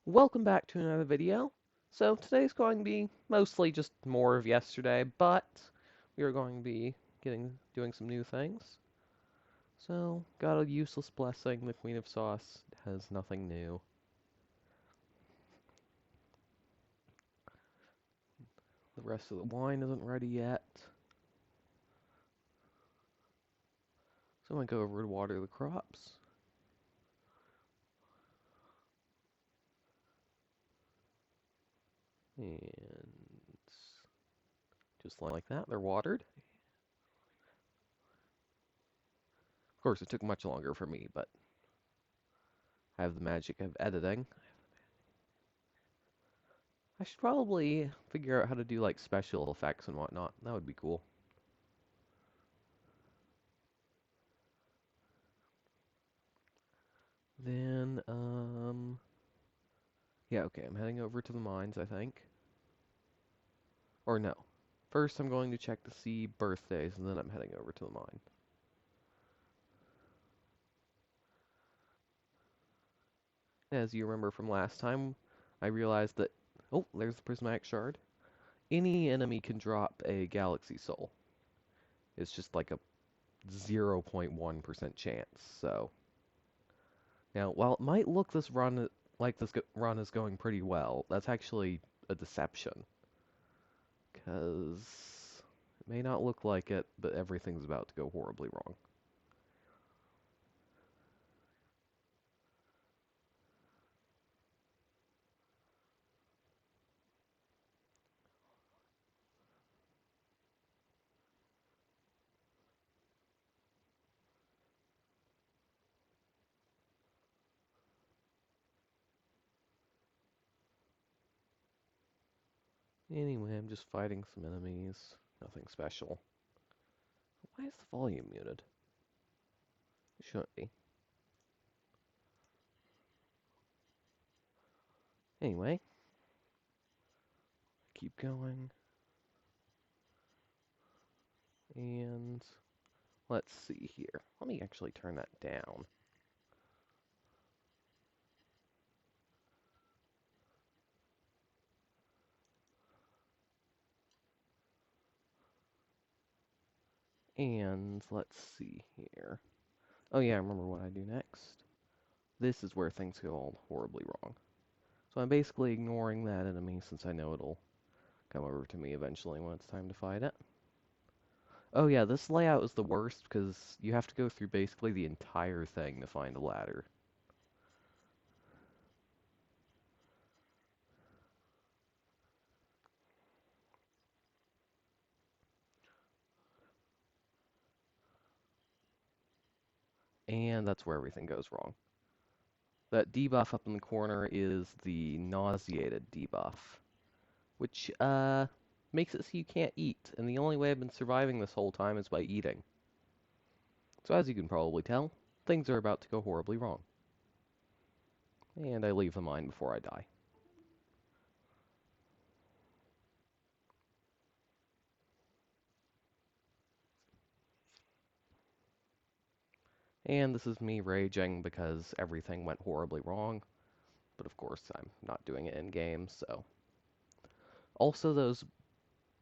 Welcome back to another video. So today's going to be mostly just more of yesterday, but we are going to be doing some new things. So, got a useless blessing, the Queen of Sauce has nothing new. The rest of the wine isn't ready yet. So I'm going to go over to water the crops. And just like that, they're watered. Of course, it took much longer for me, but I have the magic of editing. I should probably figure out how to do like special effects and whatnot. That would be cool. Then, yeah, okay, I'm heading over to the mines, I think. Or no. First, I'm going to check to see birthdays, and then I'm heading over to the mine. As you remember from last time, I realized that, oh, there's the prismatic shard. Any enemy can drop a galaxy soul. It's just like a 0.1% chance, so. Now, while it might look this run like this run is going pretty well, that's actually a deception. Because it may not look like it, but everything's about to go horribly wrong. Anyway, I'm just fighting some enemies. Nothing special. Why is the volume muted? It shouldn't be. Anyway, keep going. And let's see here. Let me actually turn that down. And let's see here. Oh yeah, I remember what I do next. This is where things go all horribly wrong. So I'm basically ignoring that enemy since I know it'll come over to me eventually when it's time to fight it. Oh yeah, this layout is the worst because you have to go through basically the entire thing to find a ladder. And that's where everything goes wrong. That debuff up in the corner is the nauseated debuff, which makes it so you can't eat, and the only way I've been surviving this whole time is by eating. So as you can probably tell, things are about to go horribly wrong. And I leave the mine before I die. And this is me raging because everything went horribly wrong. But of course, I'm not doing it in game, so. Also, those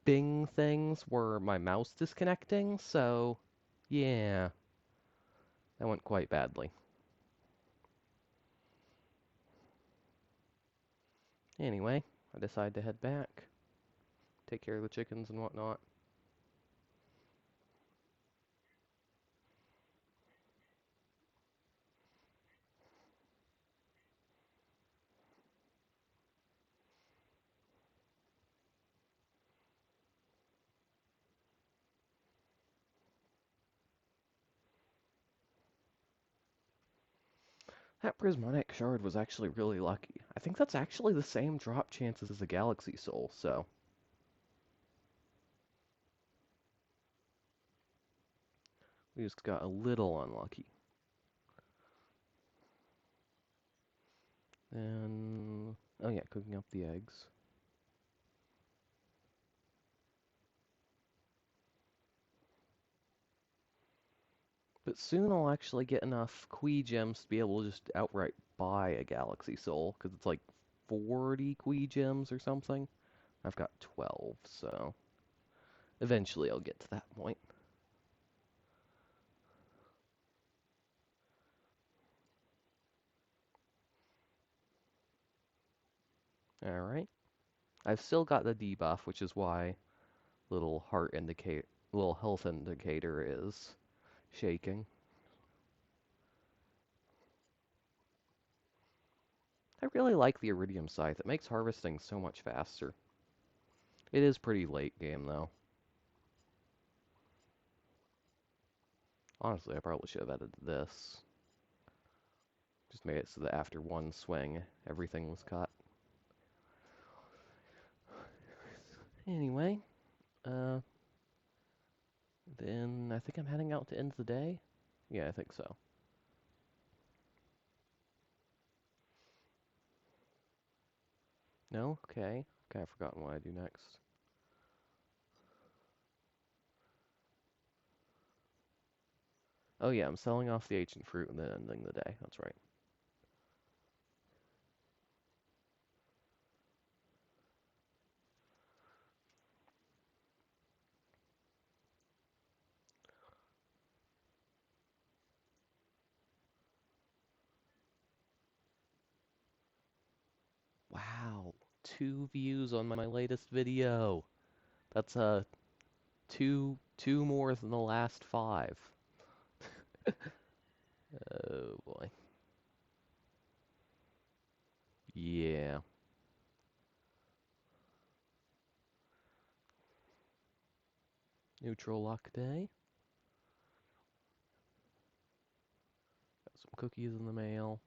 Bing things were my mouse disconnecting, so yeah, that went quite badly. Anyway, I decide to head back, take care of the chickens and whatnot. That prismatic shard was actually really lucky. I think that's actually the same drop chances as a galaxy soul, so. We just got a little unlucky. And, oh yeah, cooking up the eggs. But soon I'll actually get enough Qui gems to be able to just outright buy a galaxy soul, because it's like 40 Qui gems or something. I've got 12, so eventually I'll get to that point. Alright. I've still got the debuff, which is why little health indicator is shaking. I really like the Iridium Scythe. It makes harvesting so much faster. It is pretty late game, though. Honestly, I probably should have edited this. Just made it so that after one swing, everything was cut. Anyway, uh, then I think I'm heading out to end the day. Yeah, I think so. No? Okay. Okay, I've forgotten what I do next. Oh yeah, I'm selling off the ancient fruit and then ending the day. That's right. Wow, 2 views on my latest video. That's two more than the last 5. Oh boy. Yeah. Neutral luck day. Got some cookies in the mail.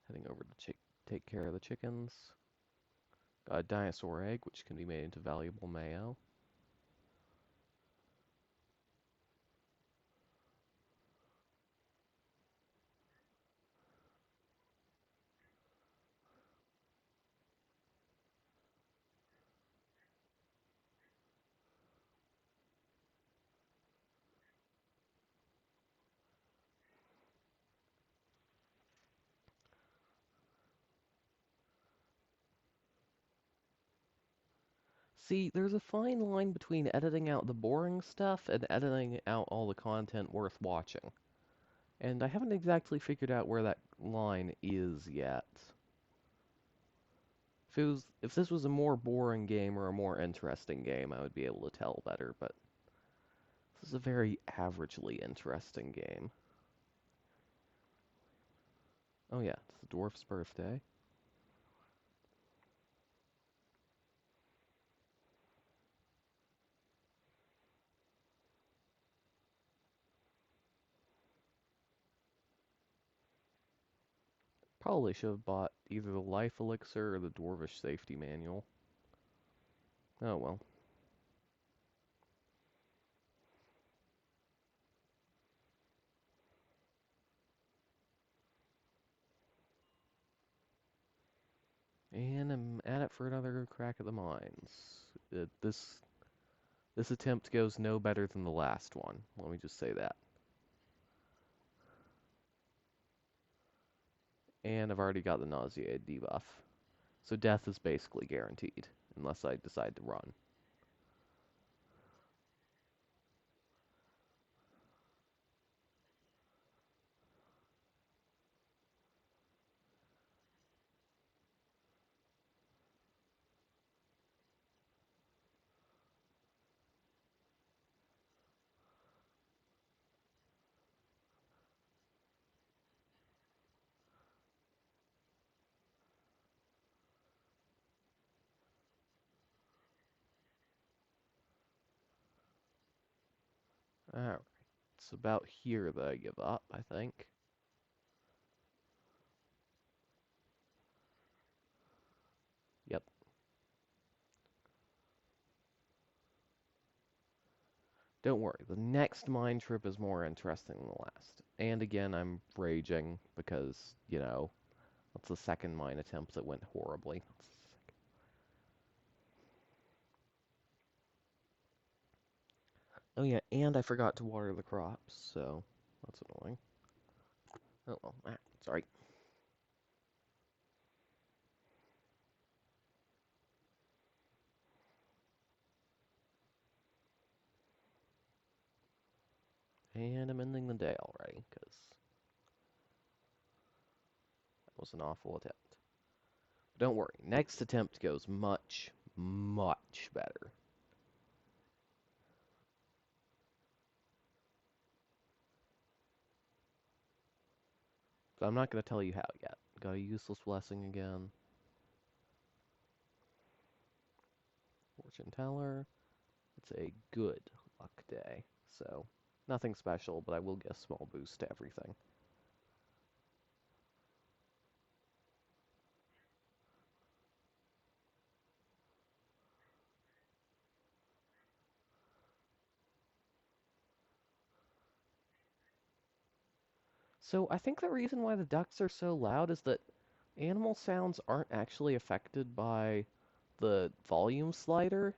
Heading over to take care of the chickens. Got a dinosaur egg, which can be made into valuable mayo. See, there's a fine line between editing out the boring stuff and editing out all the content worth watching. And I haven't exactly figured out where that line is yet. If this was a more boring game or a more interesting game, I would be able to tell better, but this is a very averagely interesting game. Oh yeah, it's the dwarf's birthday. Probably should have bought either the life elixir or the dwarvish safety manual. Oh well. And I'm at it for another crack at the mines. This attempt goes no better than the last one. Let me just say that. And I've already got the nauseated debuff. So death is basically guaranteed, unless I decide to run. Alright. It's about here that I give up, I think. Yep. Don't worry, the next mine trip is more interesting than the last. And again, I'm raging because, that's the second mine attempt that went horribly. Oh yeah, and I forgot to water the crops, so that's annoying. Oh well, sorry. And I'm ending the day already, because that was an awful attempt. But don't worry, next attempt goes much, much better. But I'm not going to tell you how yet. Got a useless blessing again. Fortune teller. It's a good luck day. So, nothing special, but I will get a small boost to everything. So, I think the reason why the ducks are so loud is that animal sounds aren't actually affected by the volume slider.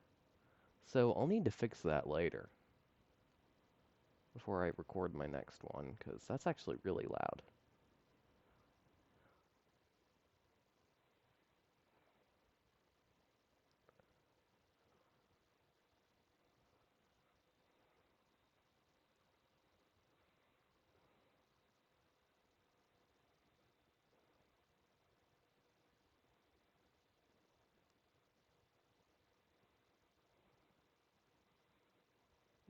So, I'll need to fix that later before I record my next one, because that's actually really loud.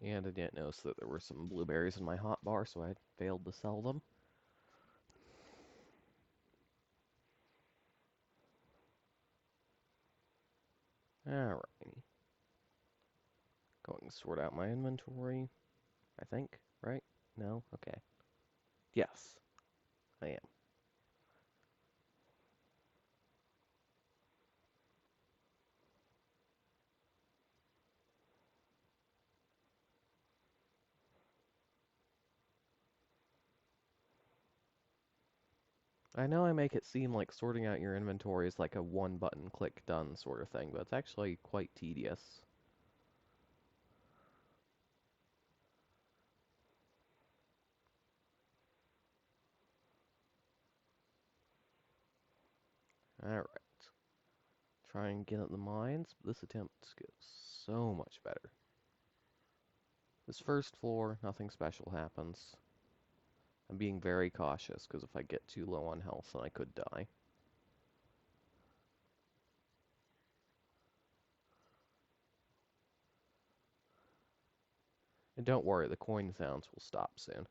And I didn't notice that there were some blueberries in my hot bar, so I failed to sell them. Alrighty. Going to sort out my inventory, I think, right? No? Okay. Yes, I am. I know I make it seem like sorting out your inventory is like a one button click done sort of thing, but it's actually quite tedious. Alright. Try and get at the mines, but this attempt goes so much better. This first floor, nothing special happens. I'm being very cautious, because if I get too low on health, then I could die. And don't worry, the coin sounds will stop soon.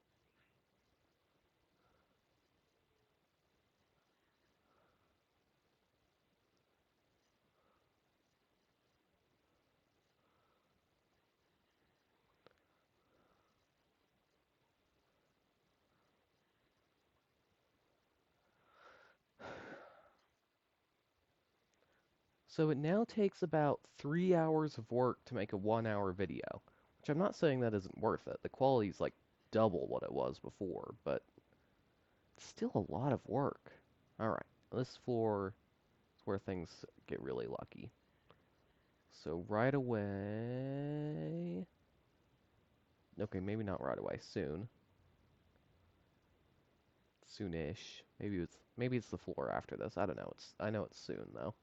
So it now takes about 3 hours of work to make a 1 hour video, which I'm not saying that isn't worth it. The quality's like double what it was before, but it's still a lot of work. Alright, this floor is where things get really lucky. So right away... Okay, maybe not right away, soon. Soonish. Maybe it's the floor after this. I don't know. I know it's soon though.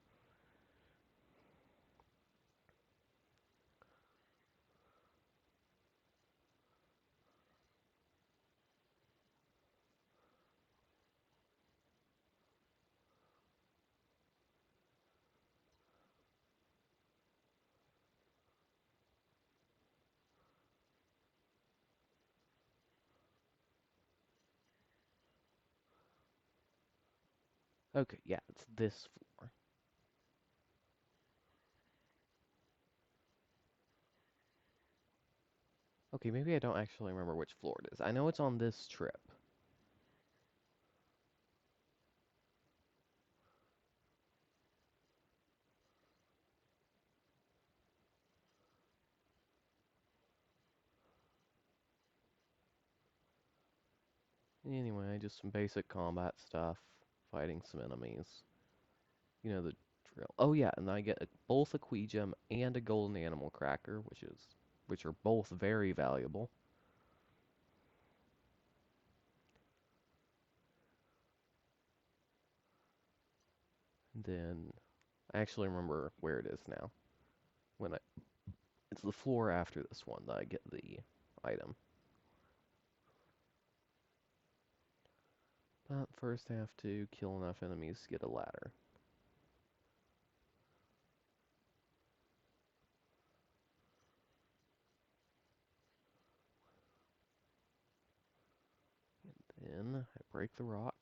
Okay, yeah, it's this floor. Okay, maybe I don't actually remember which floor it is. I know it's on this trip. Anyway, just some basic combat stuff, fighting some enemies. You know the drill. Oh yeah, and I get both a Quee and a golden animal cracker, which are both very valuable. Then I actually remember where it is now. When I It's the floor after this one that I get the item. But first I have to kill enough enemies to get a ladder. Then I break the rocks.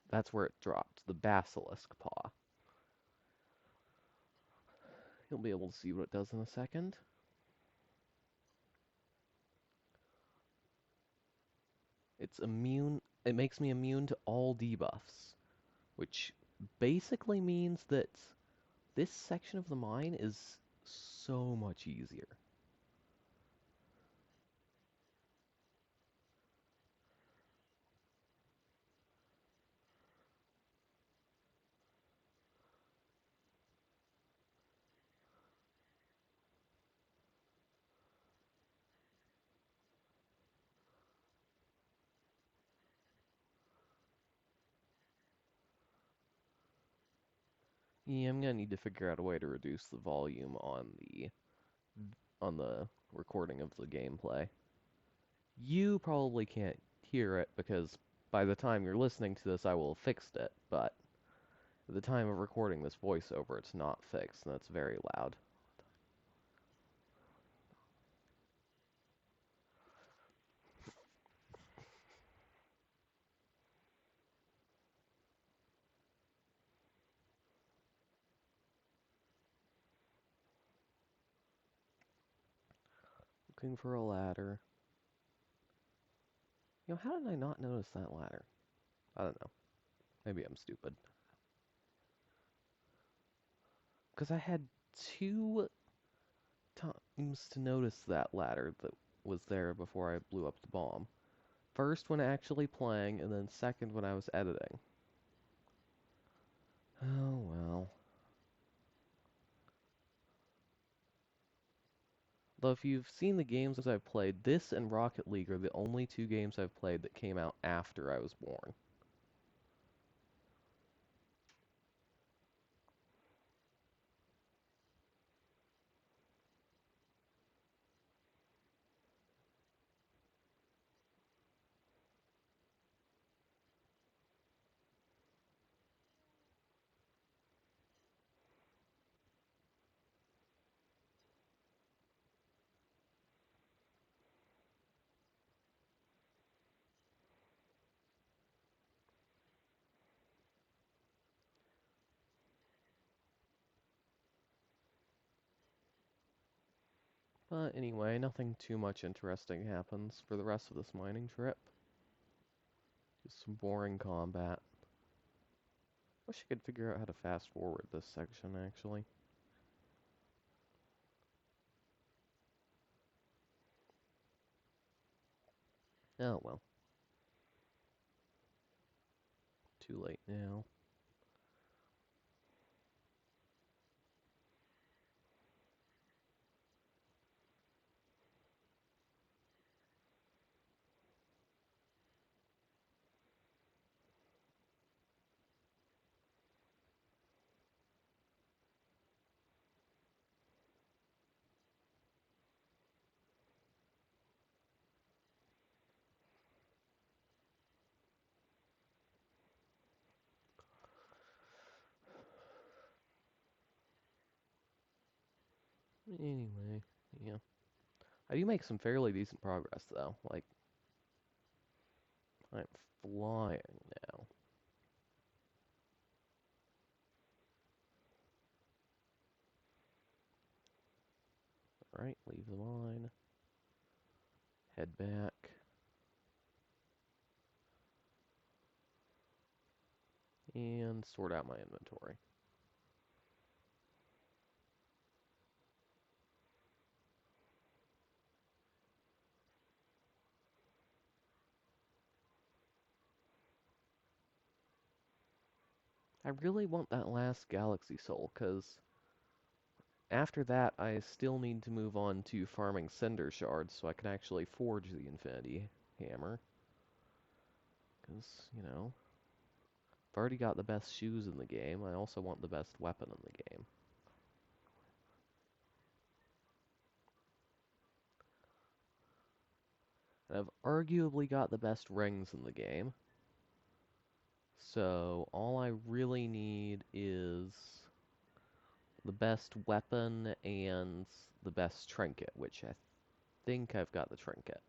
That's where it dropped, the basilisk paw. You'll be able to see what it does in a second. It makes me immune to all debuffs, which basically means that this section of the mine is so much easier. Yeah, I'm gonna need to figure out a way to reduce the volume on the recording of the gameplay. You probably can't hear it because by the time you're listening to this, I will have fixed it, but at the time of recording this voiceover, it's not fixed, and that's very loud. Looking for a ladder. How did I not notice that ladder? I don't know. Maybe I'm stupid. Because I had two times to notice that ladder that was there before I blew up the bomb. First when actually playing, and then second when I was editing. Oh well. Though if you've seen the games I've played, this and Rocket League are the only two games I've played that came out after I was born. But anyway, nothing too much interesting happens for the rest of this mining trip. Just some boring combat. Wish I could figure out how to fast forward this section, actually. Oh well. Too late now. Anyway, yeah. I do make some fairly decent progress, though. Like, I'm flying now. Alright, leave the mine. Head back. And sort out my inventory. I really want that last galaxy soul, because After that, I still need to move on to farming cinder shards so I can actually forge the infinity hammer. Because, I've already got the best shoes in the game. I also want the best weapon in the game. And I've arguably got the best rings in the game. So all I really need is the best weapon and the best trinket, which I think I've got the trinket.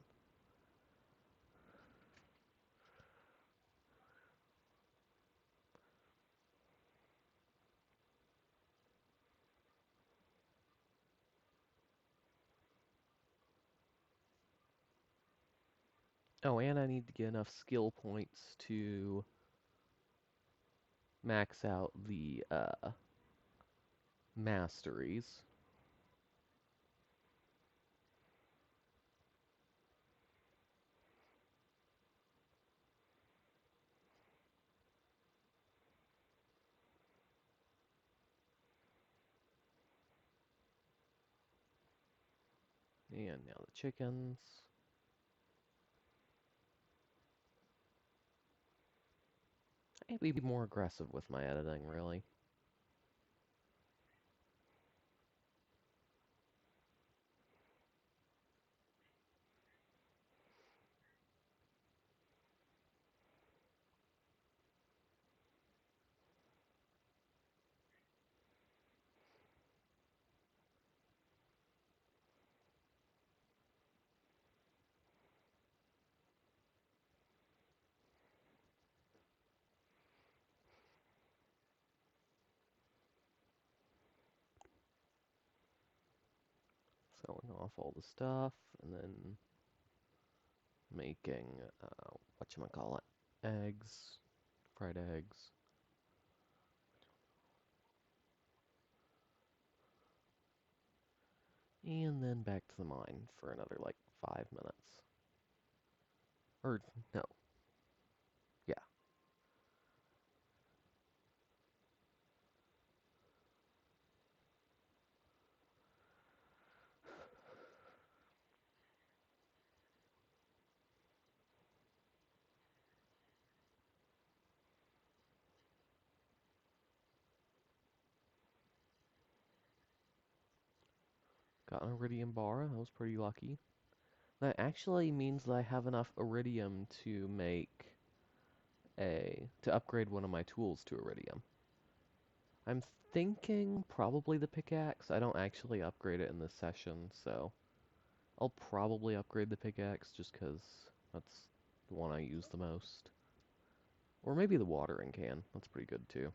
Oh, and I need to get enough skill points to max out the masteries. And now the chickens. I need to be more aggressive with my editing, really. Selling off all the stuff, and then making, whatchamacallit, eggs, fried eggs. And then back to the mine for another, like, 5 minutes. Or, no, yeah. Got an iridium bar, that was pretty lucky. That actually means that I have enough iridium to to upgrade one of my tools to iridium. I'm thinking probably the pickaxe. I don't actually upgrade it in this session, so I'll probably upgrade the pickaxe just because that's the one I use the most. Or maybe the watering can. That's pretty good too.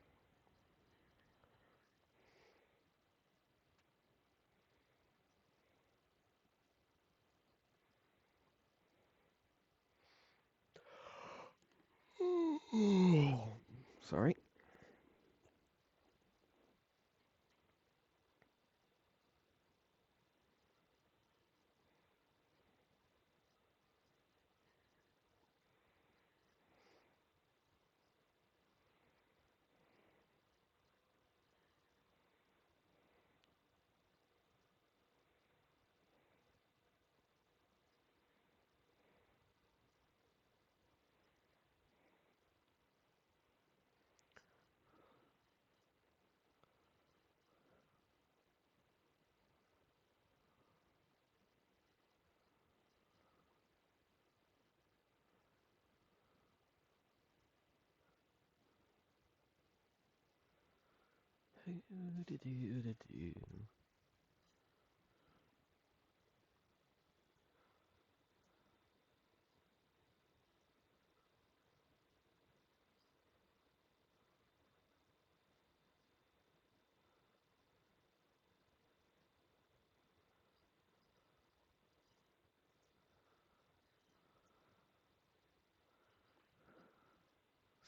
Sorry.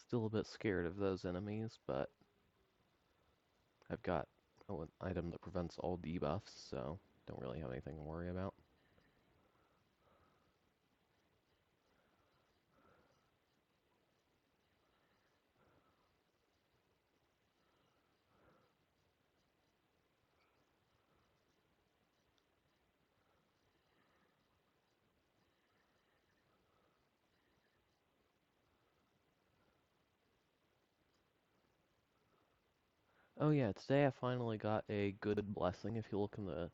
Still a bit scared of those enemies, but I've got an item that prevents all debuffs, so don't really have anything to worry about. Oh yeah, today I finally got a good blessing. If you look in the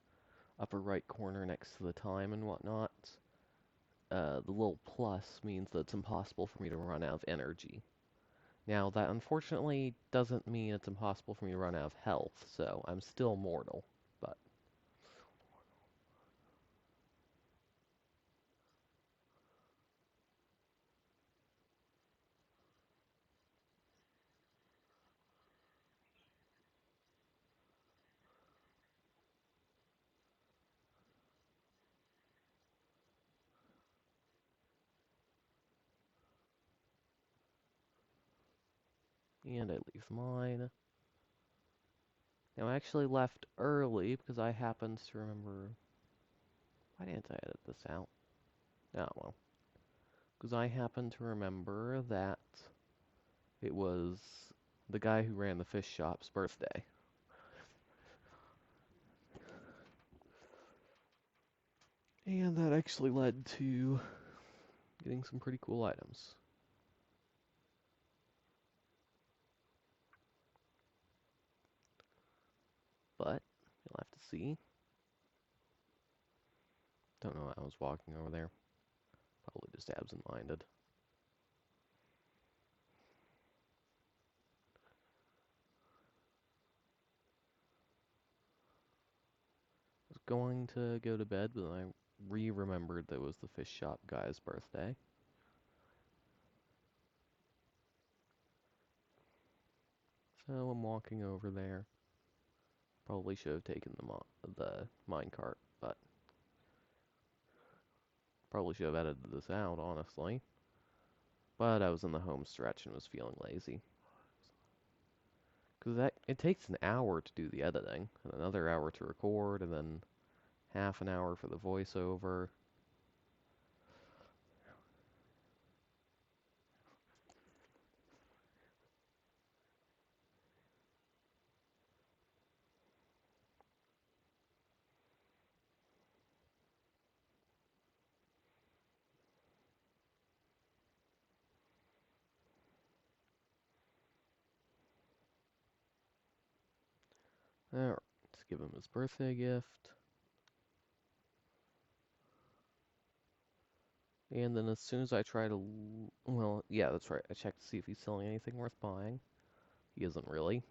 upper right corner next to the time and whatnot, the little plus means that it's impossible for me to run out of energy. Now, that unfortunately doesn't mean it's impossible for me to run out of health, so I'm still mortal. But, and I leave mine. Now, I actually left early because I happened to remember. Why didn't I edit this out? Oh, well. Because I happened to remember that it was the guy who ran the fish shop's birthday. And that actually led to getting some pretty cool items. But you'll have to see. Don't know why I was walking over there. Probably just absent-minded. I was going to go to bed, but then I re-remembered that it was the fish shop guy's birthday. So I'm walking over there. Probably should have taken the minecart, but probably should have edited this out, honestly. But I was in the home stretch and was feeling lazy. Because it takes an hour to do the editing, and another hour to record, and then half an hour for the voiceover. Alright, let's give him his birthday gift. And then as soon as I try to... Well, yeah, that's right. I check to see if he's selling anything worth buying. He isn't really.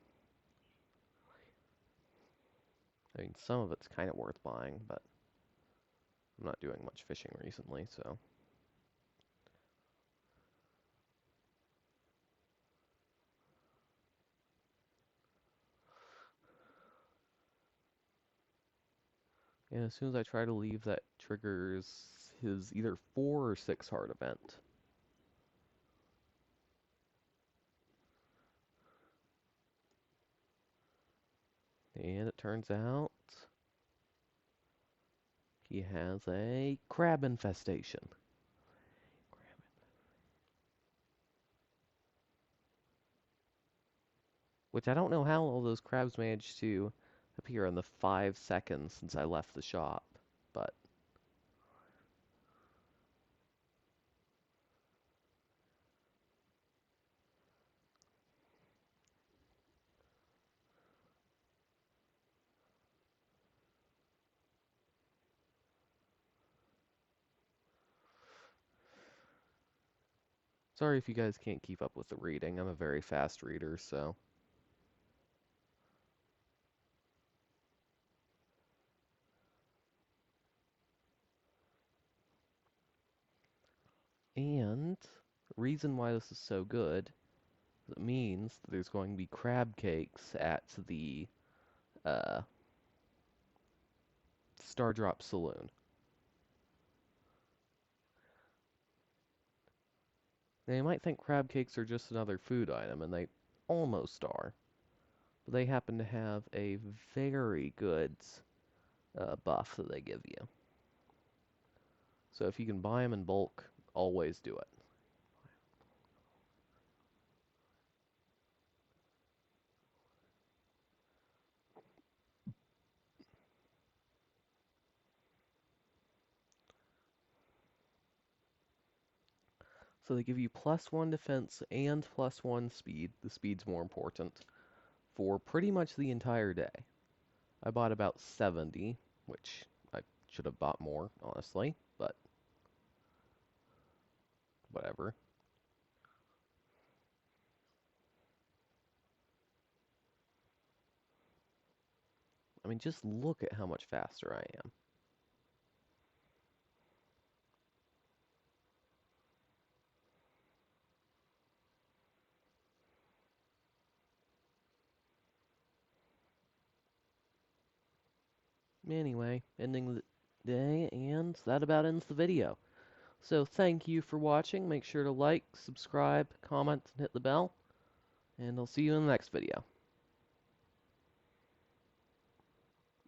I mean, some of it's kind of worth buying, but I'm not doing much fishing recently, so... And as soon as I try to leave, that triggers his either 4 or 6 heart event. And it turns out he has a crab infestation. Which I don't know how all those crabs managed to appear in the 5 seconds since I left the shop, but... Sorry if you guys can't keep up with the reading. I'm a very fast reader, so... And the reason why this is so good is it means that there's going to be crab cakes at the uh, Stardrop Saloon. Now, you might think crab cakes are just another food item, and they almost are. But they happen to have a very good buff that they give you. So if you can buy them in bulk, always do it. So they give you +1 defense and +1 speed. The speed's more important for pretty much the entire day. I bought about 70, which I should have bought more, honestly, but whatever. I mean, just look at how much faster I am. Anyway, ending the day, and that about ends the video. So thank you for watching. Make sure to like, subscribe, comment, and hit the bell. And I'll see you in the next video.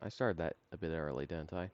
I started that a bit early, didn't I?